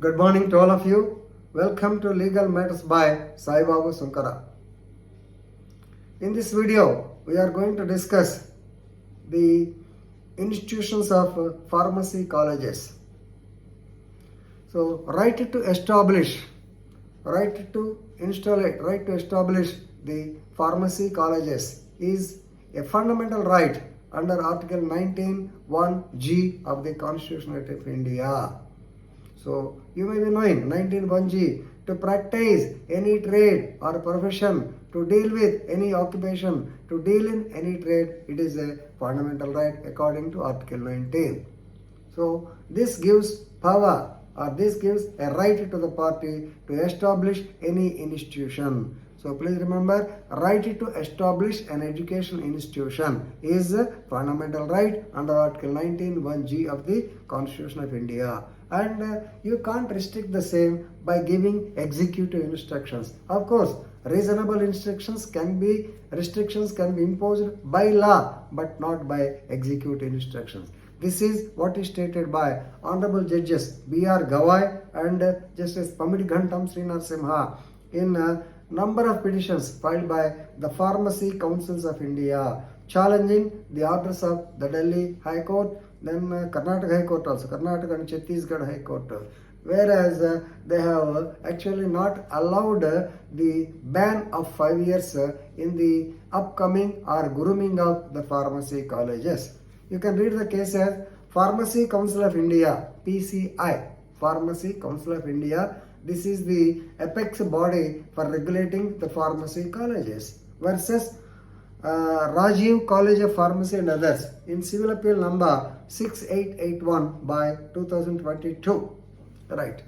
Good morning to all of you. Welcome to Legal Matters by Sai Babu Sunkara. In this video, we are going to discuss the institutions of pharmacy colleges. So, right to establish the pharmacy colleges is a fundamental right under Article 19(1)(g) of the Constitution of India. So, you may be knowing 19(1)(g) to practice any trade or profession, to deal with any occupation, to deal in any trade, it is a fundamental right according to Article 19. So, this gives power or this gives a right to the party to establish any institution. So please remember, right to establish an education institution is a fundamental right under Article 19(1)(g) of the Constitution of India. And you can't restrict the same by giving executive instructions. Of course, reasonable restrictions can be imposed by law, but not by executive instructions. This is what is stated by Honorable Judges B.R. Gawai and Justice Pamidghantam Srinasimha in a number of petitions filed by the Pharmacy Councils of India challenging the orders of the Delhi High Court, then Karnataka High Court also, Karnataka and Chhattisgarh High Court. Whereas they have actually not allowed the ban of 5 years in the upcoming or grooming of the pharmacy colleges. You can read the case as Pharmacy Council of India, PCI, Pharmacy Council of India. This is the apex body for regulating the pharmacy colleges versus Rajeev College of Pharmacy and others in Civil Appeal number 6881 by 2022. Right.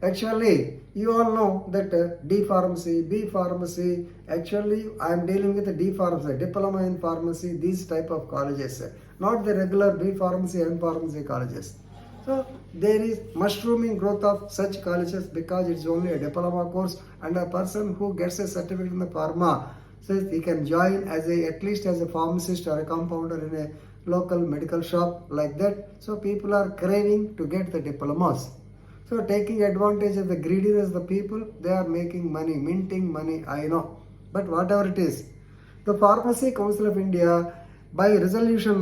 Actually, you all know that D pharmacy, B pharmacy, actually I am dealing with the D pharmacy, diploma in pharmacy, these type of colleges, not the regular B pharmacy, M pharmacy colleges. So there is mushrooming growth of such colleges because it's only a diploma course, and a person who gets a certificate in the pharma says he can join as at least as a pharmacist or a compounder in a local medical shop like that. So people are craving to get the diplomas. So taking advantage of the greediness of the people, they are making money, minting money, I know. But whatever it is, the Pharmacy Council of India by resolution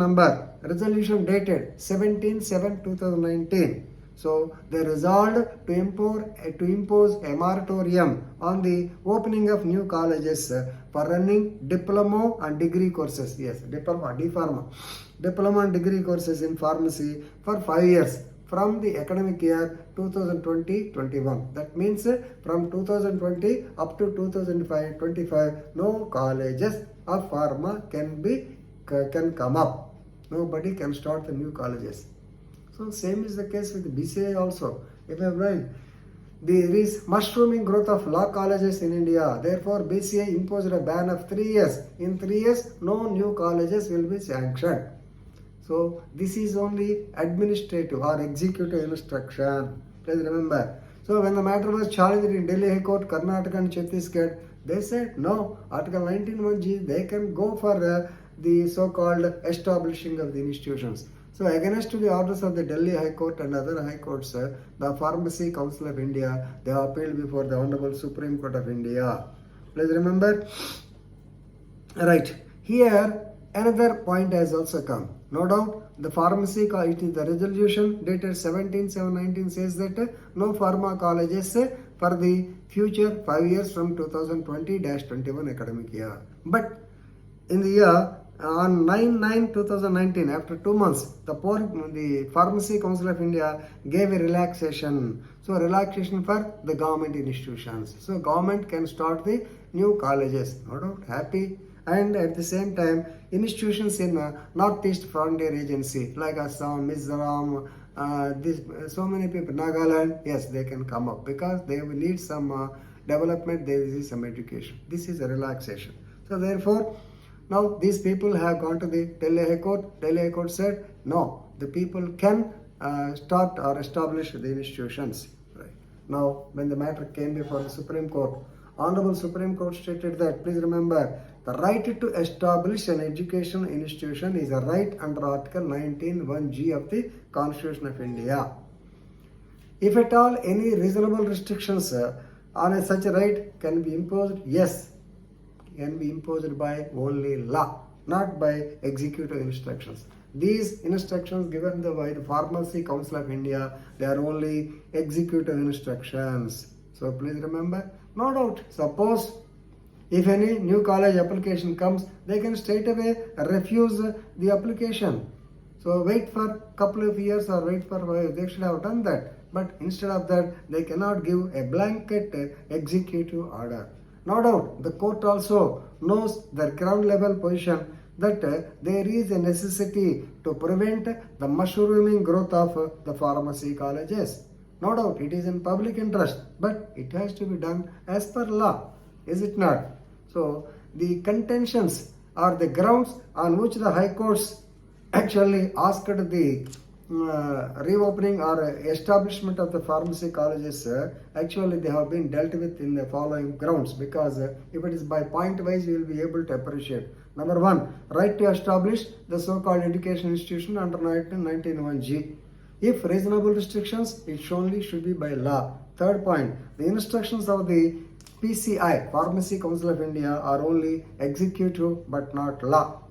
dated 17/7/2019. So they resolved to impose a moratorium on the opening of new colleges for running diploma and degree courses. Yes, diploma and degree courses in pharmacy for 5 years. From the academic year 2020-21. That means from 2020 up to 2025, no colleges of pharma can come up. Nobody can start the new colleges. So same is the case with BCI also. If I have learned, there is mushrooming growth of law colleges in India. Therefore, BCI imposed a ban of 3 years. In 3 years, no new colleges will be sanctioned. So this is only administrative or executive instruction. Please remember. So when the matter was challenged in Delhi High Court, Karnataka and Chhattisgarh, they said no, Article 19(1)(g), they can go for the so-called establishing of the institutions. So against the orders of the Delhi High Court and other high courts, the Pharmacy Council of India, they have appealed before the Honorable Supreme Court of India. Please remember. Right. Here, another point has also come. No doubt, the pharmacy, it is the resolution dated 17/7/19 says that no pharma colleges for the future 5 years from 2020-21 academic year. But in the year on 9/9/2019, after 2 months, the Pharmacy Council of India gave a relaxation. So relaxation for the government institutions. So government can start the new colleges. No doubt, happy. And at the same time, institutions in Northeast Frontier Agency like Assam, Mizoram, so many people, Nagaland, yes, they can come up because they will need some development, there is some education. This is a relaxation. So therefore, now these people have gone to the Delhi High Court. Delhi High Court said, no, the people can start or establish the institutions. Right. Now, when the matter came before the Supreme Court, Honorable Supreme Court stated that, please remember, the right to establish an educational institution is a right under Article 19(1)(g) of the Constitution of India. If at all any reasonable restrictions on a such right can be imposed, yes, can be imposed by only law, not by executive instructions. These instructions given by the Pharmacy Council of India, they are only executive instructions. So please remember, no doubt, suppose if any new college application comes, they can straight away refuse the application. So wait for couple of years or wait for they should have done that. But instead of that, they cannot give a blanket executive order. No doubt, the court also knows the ground level position that there is a necessity to prevent the mushrooming growth of the pharmacy colleges. No doubt, it is in public interest, but it has to be done as per law, is it not? So, the contentions are the grounds on which the High Courts actually asked the reopening or establishment of the pharmacy colleges. Actually, they have been dealt with in the following grounds, because if it is by point wise, you will be able to appreciate. Number one, right to establish the so-called education institution under 1991G. If reasonable restrictions, it only should be by law. Third point, the instructions of the PCI, Pharmacy Council of India, are only executive but not law.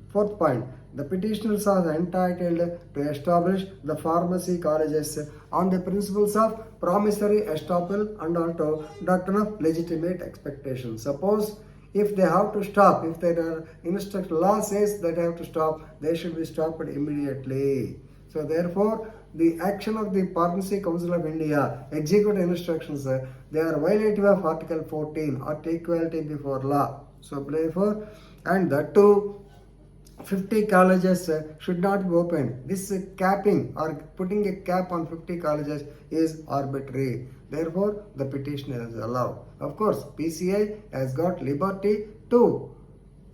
Fourth point, the petitioners are entitled to establish the pharmacy colleges on the principles of promissory estoppel and also doctrine of legitimate expectation. Suppose if they have to stop, if their law says that they have to stop, they should be stopped immediately. So therefore, the action of the Pharmacy Council of India, executive instructions, they are violative of Article 14, or equality before law. So therefore, and that too, 50 colleges should not be opened. This capping or putting a cap on 50 colleges is arbitrary. Therefore, the petitioner is allowed. Of course, PCI has got liberty to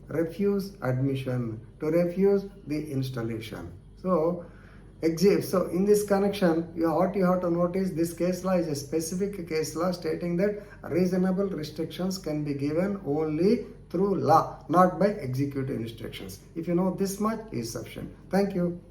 refuse admission, to refuse the installation. So in this connection, what you have to notice, this case law is a specific case law stating that reasonable restrictions can be given only through law, not by executive instructions. If you know this much, is sufficient. Thank you.